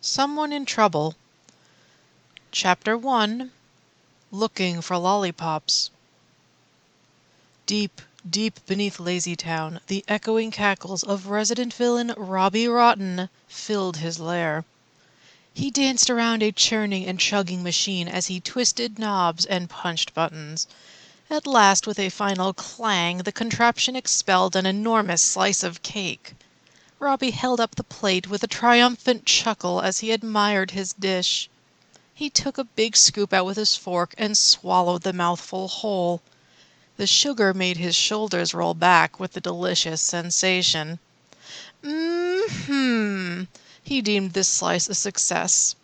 Someone in Trouble. Chapter 1. Looking for Lollipops. Deep, deep beneath LazyTown, the echoing cackles of resident villain Robbie Rotten filled his lair. He danced around a churning and chugging machine as he twisted knobs and punched buttons. At last, with a final clang, the contraption expelled an enormous slice of cake. Robbie held up the plate with a triumphant chuckle as he admired his dish. He took a big scoop out with his fork and swallowed the mouthful whole. The sugar made his shoulders roll back with the delicious sensation. He deemed this slice a success.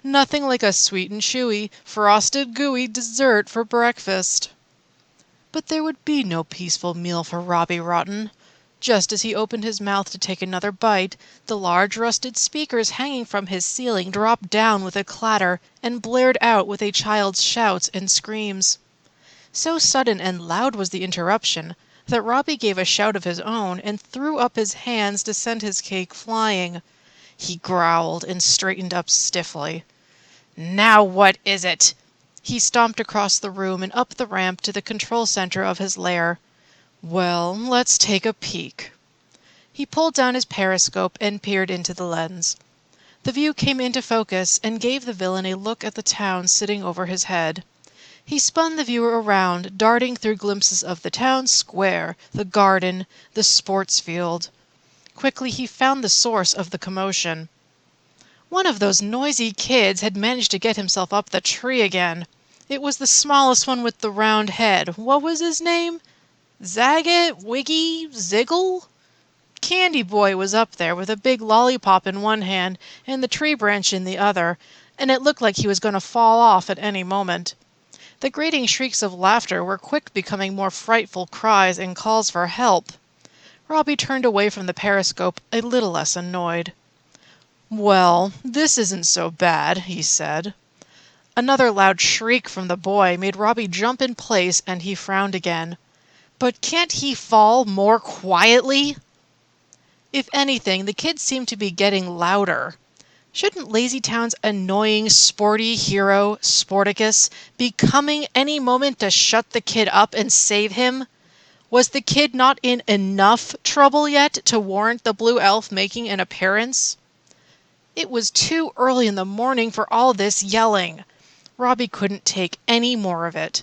Nothing like a sweet and chewy, frosted gooey dessert for breakfast. But there would be no peaceful meal for Robbie Rotten. Just as he opened his mouth to take another bite, the large rusted speakers hanging from his ceiling dropped down with a clatter and blared out with a child's shouts and screams. So sudden and loud was the interruption that Robbie gave a shout of his own and threw up his hands to send his cake flying. He growled and straightened up stiffly. "Now what is it?" He stomped across the room and up the ramp to the control center of his lair. "Well, let's take a peek." He pulled down his periscope and peered into the lens. The view came into focus and gave the villain a look at the town sitting over his head. He spun the viewer around, darting through glimpses of the town square, the garden, the sports field. Quickly he found the source of the commotion. One of those noisy kids had managed to get himself up the tree again. It was the smallest one with the round head. What was his name? Zagat? Wiggy? Ziggle? Candy Boy was up there with a big lollipop in one hand and the tree branch in the other, and it looked like he was going to fall off at any moment. The grating shrieks of laughter were quick becoming more frightful cries and calls for help. Robbie turned away from the periscope a little less annoyed. "Well, this isn't so bad," he said. Another loud shriek from the boy made Robbie jump in place, and he frowned again. But can't he fall more quietly? If anything, the kids seemed to be getting louder. Shouldn't LazyTown's annoying sporty hero, Sportacus, be coming any moment to shut the kid up and save him? Was the kid not in enough trouble yet to warrant the blue elf making an appearance? It was too early in the morning for all this yelling. Robbie couldn't take any more of it.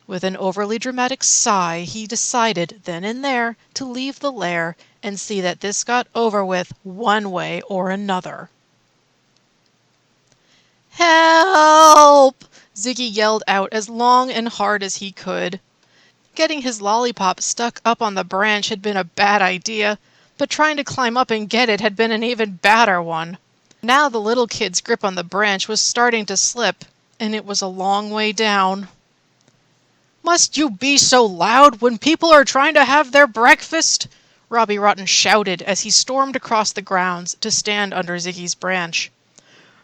With an overly dramatic sigh, he decided then and there to leave the lair and see that this got over with one way or another. "Help!" Ziggy yelled out as long and hard as he could. Getting his lollipop stuck up on the branch had been a bad idea, but trying to climb up and get it had been an even badder one. Now the little kid's grip on the branch was starting to slip, and it was a long way down. "Must you be so loud when people are trying to have their breakfast?" Robbie Rotten shouted as he stormed across the grounds to stand under Ziggy's branch.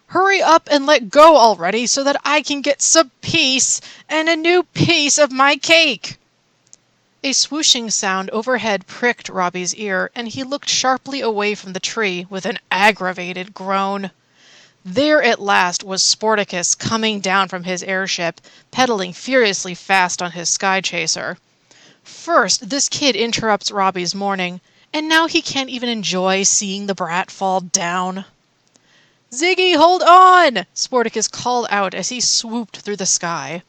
"Hurry up and let go already so that I can get some peace and a new piece of my cake." A swooshing sound overhead pricked Robbie's ear, and he looked sharply away from the tree with an aggravated groan. There at last was Sportacus coming down from his airship, pedaling furiously fast on his sky chaser. First, this kid interrupts Robbie's morning, and now he can't even enjoy seeing the brat fall down. "Ziggy, hold on!" Sportacus called out as he swooped through the sky.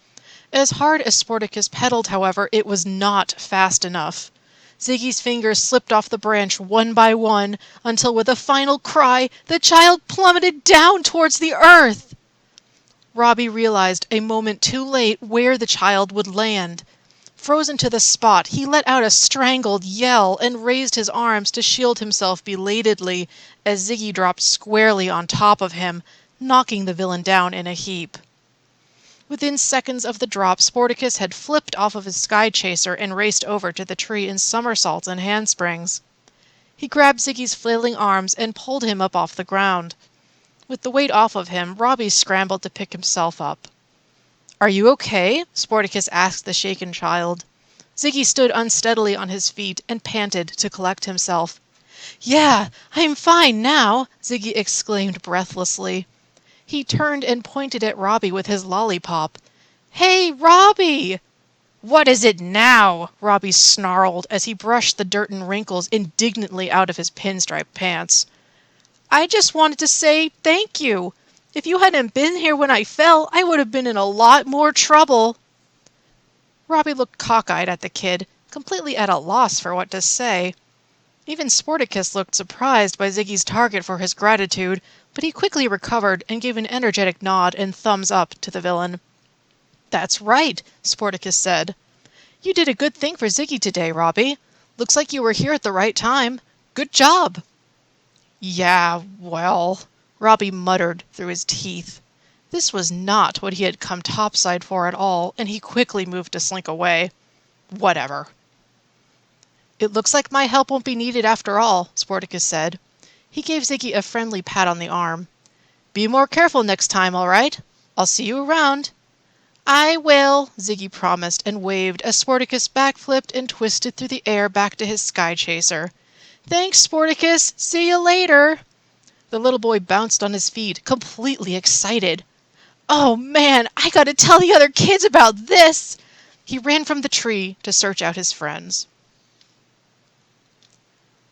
As hard as Sportacus pedaled, however, it was not fast enough. Ziggy's fingers slipped off the branch one by one, until with a final cry, the child plummeted down towards the earth. Robbie realized a moment too late where the child would land. Frozen to the spot, he let out a strangled yell and raised his arms to shield himself belatedly as Ziggy dropped squarely on top of him, knocking the villain down in a heap. Within seconds of the drop, Sportacus had flipped off of his sky chaser and raced over to the tree in somersaults and handsprings. He grabbed Ziggy's flailing arms and pulled him up off the ground. With the weight off of him, Robbie scrambled to pick himself up. "Are you okay?" Sportacus asked the shaken child. Ziggy stood unsteadily on his feet and panted to collect himself. Yeah, I'm fine now, Ziggy exclaimed breathlessly. He turned and pointed at Robbie with his lollipop. Hey, Robbie! What is it now? Robbie snarled as he brushed the dirt and wrinkles indignantly out of his pinstripe pants. I just wanted to say thank you. If you hadn't been here when I fell, I would have been in a lot more trouble. Robbie looked cockeyed at the kid, completely at a loss for what to say. Even Sportacus looked surprised by Ziggy's target for his gratitude, but he quickly recovered and gave an energetic nod and thumbs up to the villain. That's right, Sportacus said. You did a good thing for Ziggy today, Robbie. Looks like you were here at the right time. Good job. Yeah, well, Robbie muttered through his teeth. This was not what he had come topside for at all, and he quickly moved to slink away. Whatever. It looks like my help won't be needed after all, Sportacus said. He gave Ziggy a friendly pat on the arm. Be more careful next time, all right? I'll see you around. I will, Ziggy promised and waved as Sportacus backflipped and twisted through the air back to his sky chaser. Thanks, Sportacus. See you later. The little boy bounced on his feet, completely excited. Oh, man, I gotta tell the other kids about this! He ran from the tree to search out his friends.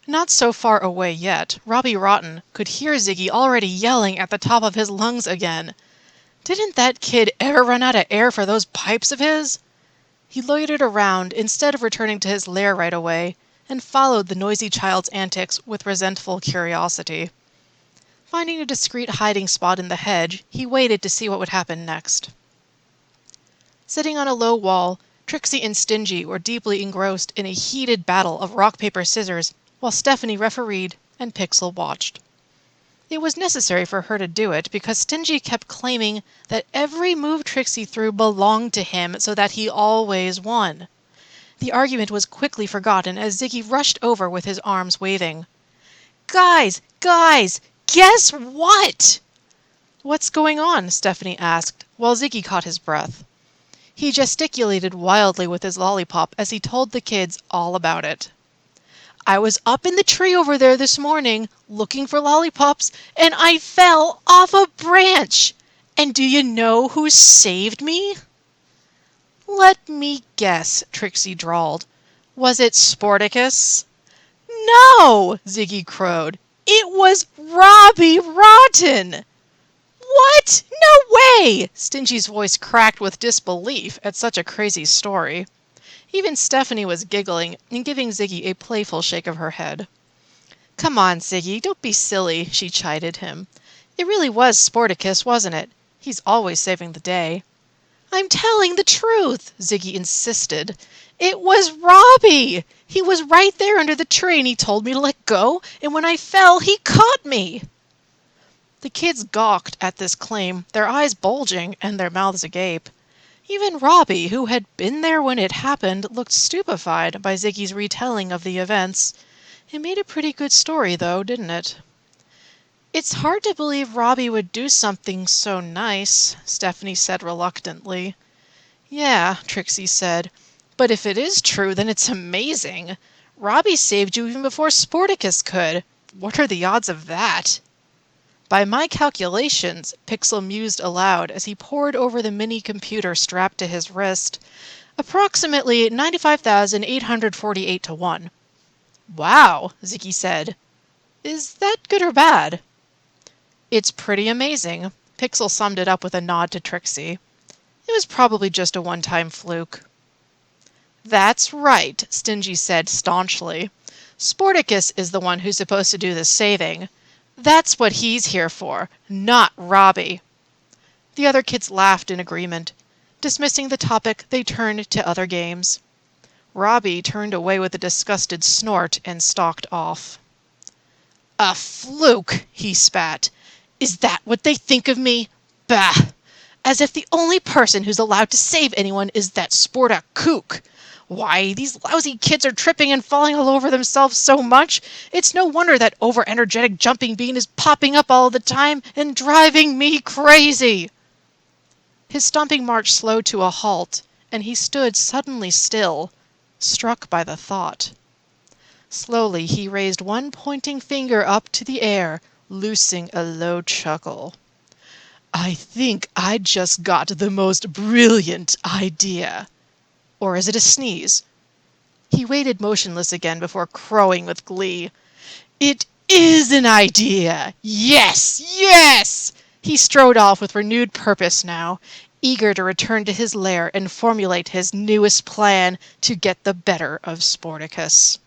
Not so far away yet, Robbie Rotten could hear Ziggy already yelling at the top of his lungs again. Didn't that kid ever run out of air for those pipes of his? He loitered around instead of returning to his lair right away, and followed the noisy child's antics with resentful curiosity. Finding a discreet hiding spot in the hedge, he waited to see what would happen next. Sitting on a low wall, Trixie and Stingy were deeply engrossed in a heated battle of rock, paper, scissors, while Stephanie refereed and Pixel watched. It was necessary for her to do it because Stingy kept claiming that every move Trixie threw belonged to him so that he always won. The argument was quickly forgotten as Ziggy rushed over with his arms waving. Guys! Guess what? What's going on? Stephanie asked, while Ziggy caught his breath. He gesticulated wildly with his lollipop as he told the kids all about it. I was up in the tree over there this morning, looking for lollipops, and I fell off a branch. And do you know who saved me? Let me guess, Trixie drawled. Was it Sportacus? No, Ziggy crowed. It was Robbie Rotten. What? No way! Stingy's voice cracked with disbelief at such a crazy story. Even Stephanie was giggling and giving Ziggy a playful shake of her head. Come on, Ziggy, don't be silly, she chided him. It really was Sportacus, wasn't it? He's always saving the day. I'm telling the truth, Ziggy insisted. It was Robbie! He was right there under the tree and he told me to let go, and when I fell, he caught me. The kids gawked at this claim, their eyes bulging and their mouths agape. Even Robbie, who had been there when it happened, looked stupefied by Ziggy's retelling of the events. It made a pretty good story, though, didn't it? It's hard to believe Robbie would do something so nice, Stephanie said reluctantly. Yeah, Trixie said, but if it is true, then it's amazing. Robbie saved you even before Sportacus could. What are the odds of that? By my calculations, Pixel mused aloud as he pored over the mini-computer strapped to his wrist, approximately 95,848 to 1. Wow, Ziggy said. Is that good or bad? It's pretty amazing. Pixel summed it up with a nod to Trixie. It was probably just a one-time fluke. That's right, Stingy said staunchly. Sportacus is the one who's supposed to do the saving. That's what he's here for, not Robbie. The other kids laughed in agreement. Dismissing the topic, they turned to other games. Robbie turned away with a disgusted snort and stalked off. A fluke, he spat. Is that what they think of me? Bah! As if the only person who's allowed to save anyone is that Sportacus. Why, these lousy kids are tripping and falling all over themselves so much. It's no wonder that over-energetic jumping bean is popping up all the time and driving me crazy. His stomping march slowed to a halt, and he stood suddenly still, struck by the thought. Slowly he raised one pointing finger up to the air, loosing a low chuckle. "I think I just got the most brilliant idea." Or is it a sneeze? He waited motionless again before crowing with glee. "It is an idea! Yes, yes!" He strode off with renewed purpose now, eager to return to his lair and formulate his newest plan to get the better of Sportacus.